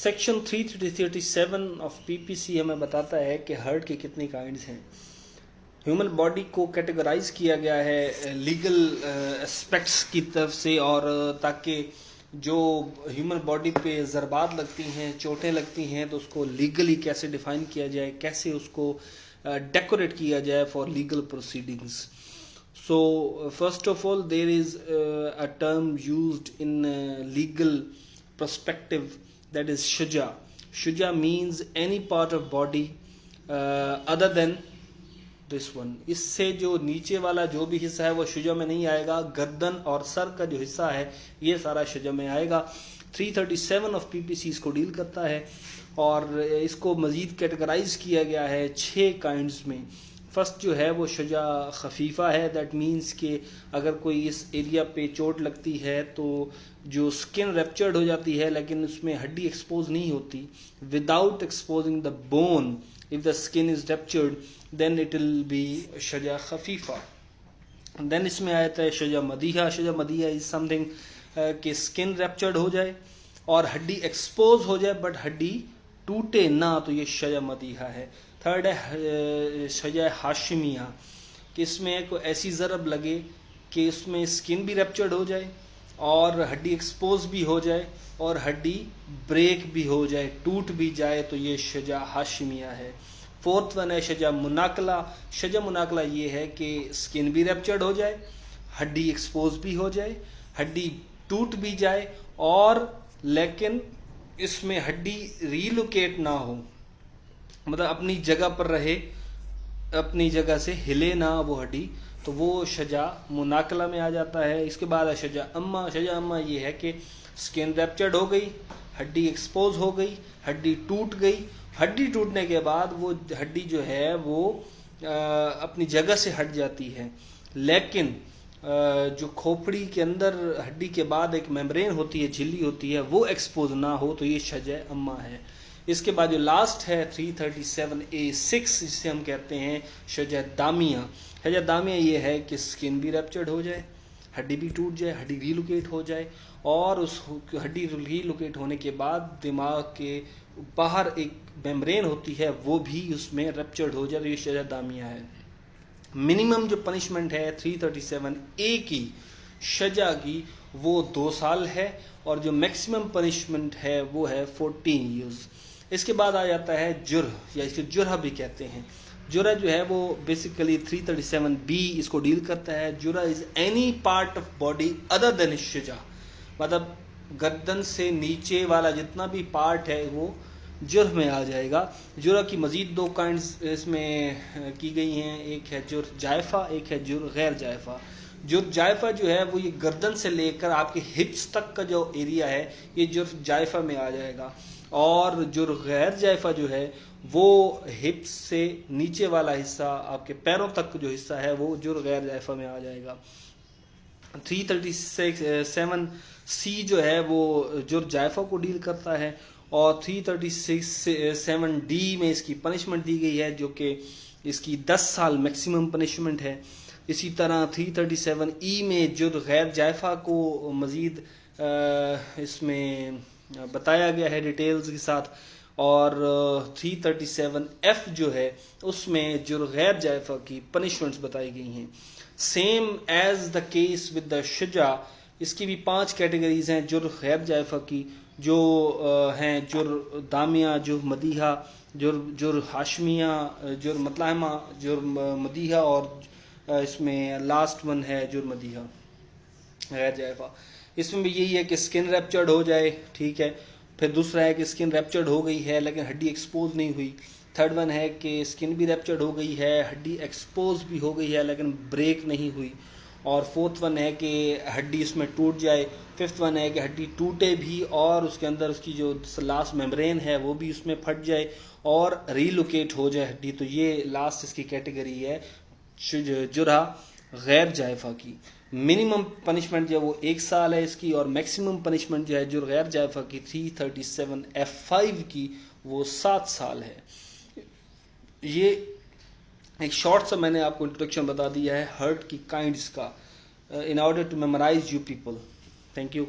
Section 337 of پی پی سی ہمیں بتاتا ہے کہ ہرٹ کی کتنی کائنڈز ہیں. ہیومن باڈی کو کیٹیگرائز کیا گیا ہے لیگل اسپیکٹس کی طرف سے، اور تاکہ جو ہیومن باڈی پہ ضربات لگتی ہیں، چوٹیں لگتی ہیں، تو اس کو لیگلی کیسے ڈیفائن کیا جائے، کیسے اس کو ڈیکوریٹ کیا جائے for legal proceedings. So first of all, there is a term used in legal perspective, that is shuja. Shuja means any part of body other than this one. اس سے جو نیچے والا جو بھی حصہ ہے وہ شجا میں نہیں آئے گا. گردن اور سر کا جو حصہ ہے یہ سارا شجا میں آئے گا. 337 آف پی پی سی اس کو ڈیل کرتا ہے، اور اس کو مزید کیٹیگرائز کیا گیا ہے 6 کائنڈز میں. فرسٹ جو ہے وہ شجا خفیفہ ہے. دیٹ مینس کہ اگر کوئی اس ایریا پہ چوٹ لگتی ہے تو جو سکن ریپچرڈ ہو جاتی ہے لیکن اس میں ہڈی ایکسپوز نہیں ہوتی. Without exposing the bone if the skin is ruptured then it will be شجا خفیفہ. دین اس میں آتا ہے شجا مدیحہ. شجا مدیحہ از سم تھنگ کہ سکن ریپچرڈ ہو جائے اور ہڈی ایکسپوز ہو جائے بٹ ہڈی ٹوٹے نہ، تو یہ شجا مدیحہ ہے. تھرڈ ہے شجا ہاشمیہ، کہ اس میں کوئی ایسی ضرب لگے کہ اس میں سکن بھی ریپچرڈ ہو جائے اور ہڈی ایکسپوز بھی ہو جائے اور ہڈی بریک بھی ہو جائے، ٹوٹ بھی جائے، تو یہ شجا ہاشمیہ ہے. فورتھ ون ہے شجا مناقلہ. شجا مناقلہ یہ ہے کہ سکن بھی ریپچرڈ ہو جائے، ہڈی ایکسپوز بھی ہو جائے، ہڈی ٹوٹ بھی جائے، اور لیکن اس میں ہڈی ریلوکیٹ نہ ہو، مطلب اپنی جگہ پر رہے، اپنی جگہ سے ہلے نہ وہ ہڈی، تو وہ شجا مناقلہ میں آ جاتا ہے. اس کے بعد ہے شجا اما. شجا اما یہ ہے کہ سکن ریپچرڈ ہو گئی، ہڈی ایکسپوز ہو گئی، ہڈی ٹوٹ گئی. ہڈی ٹوٹنے کے بعد وہ ہڈی جو ہے وہ اپنی جگہ سے ہٹ جاتی ہے، لیکن جو کھوپڑی کے اندر ہڈی کے بعد ایک میمبرین ہوتی ہے، جھلی ہوتی ہے، وہ ایکسپوز نہ ہو، تو یہ شجا اما ہے. اس کے بعد جو لاسٹ ہے 337A6، جس سے ہم کہتے ہیں شجا دامیہ. شجا دامیہ یہ ہے کہ سکن بھی ریپچرڈ ہو جائے، ہڈی بھی ٹوٹ جائے، ہڈی ریلوکیٹ ہو جائے، اور اس ہڈی ریلوکیٹ ہونے کے بعد دماغ کے باہر ایک میمبرین ہوتی ہے وہ بھی اس میں ریپچرڈ ہو جائے، تو یہ شجا دامیہ ہے. منیمم جو پنشمنٹ ہے 337A کی شجا کی وہ 2 سال ہے، اور جو میکسیمم پنشمنٹ ہے وہ ہے 14 ایئرز. اس کے بعد آ جاتا ہے جرح، یا اس کو جرح بھی کہتے ہیں. جرح جو ہے وہ بیسیکلی 337B اس کو ڈیل کرتا ہے. جرح is any part of body other than الشجا، مطلب گردن سے نیچے والا جتنا بھی پارٹ ہے وہ جرح میں آ جائے گا. جرح کی مزید 2 کائنڈز اس میں کی گئی ہیں، ایک ہے جرح جائفہ، ایک ہے جرح غیر جائفہ. جرح جائفہ جو ہے وہ یہ گردن سے لے کر آپ کے ہپس تک کا جو ایریا ہے یہ جرح جائفہ میں آ جائے گا، اور جرح غیر جائفہ جو ہے وہ ہپس سے نیچے والا حصہ آپ کے پیروں تک جو حصہ ہے وہ جرح غیر جائفہ میں آ جائے گا. 337C جو ہے وہ جرح جائفہ کو ڈیل کرتا ہے، اور 337D میں اس کی پنشمنٹ دی گئی ہے جو کہ اس کی 10 سال میکسیمم پنشمنٹ ہے. اسی طرح 337E میں جرح غیر جائفہ کو مزید اس میں بتایا گیا ہے ڈیٹیلز کے ساتھ، اور 337F جو ہے اس میں جرح غیر جائفہ کی پنشمنٹس بتائی گئی ہیں. Same as the case with the شجا، اس کی بھی 5 کیٹیگریز ہیں جرح غیر جائفہ کی، جو ہیں جرح دامیہ، جرح مدیحہ، جرح ہاشمیہ، جرح مطلحمہ، جرح مدیحہ، اور اس میں لاسٹ ون ہے جرح مدیحہ غیر جائفہ. اس میں بھی یہی ہے کہ سکن ریپچرڈ ہو جائے، ٹھیک ہے. پھر دوسرا ہے کہ سکن ریپچرڈ ہو گئی ہے لیکن ہڈی ایکسپوز نہیں ہوئی. تھرڈ ون ہے کہ سکن بھی ریپچرڈ ہو گئی ہے، ہڈی ایکسپوز بھی ہو گئی ہے لیکن بریک نہیں ہوئی. اور فورتھ ون ہے کہ ہڈی اس میں ٹوٹ جائے. ففتھ ون ہے کہ ہڈی ٹوٹے بھی اور اس کے اندر اس کی جو لاسٹ میمبرین ہے وہ بھی اس میں پھٹ جائے اور ریلوکیٹ ہو جائے ہڈی. تو یہ لاسٹ اس کی کیٹیگری ہے جرح غیر جائفہ کی. منیمم پنشمنٹ جو ہے وہ 1 سال ہے اس کی، اور میکسیمم پنشمنٹ جو ہے جرح غیر جائفہ کی 337F5 کی وہ 7 سال ہے. یہ ایک شارٹ سا میں نے آپ کو انٹروڈکشن بتا دیا ہے ہرٹ کی کائنڈز کا، in order to memorise you people. Thank you.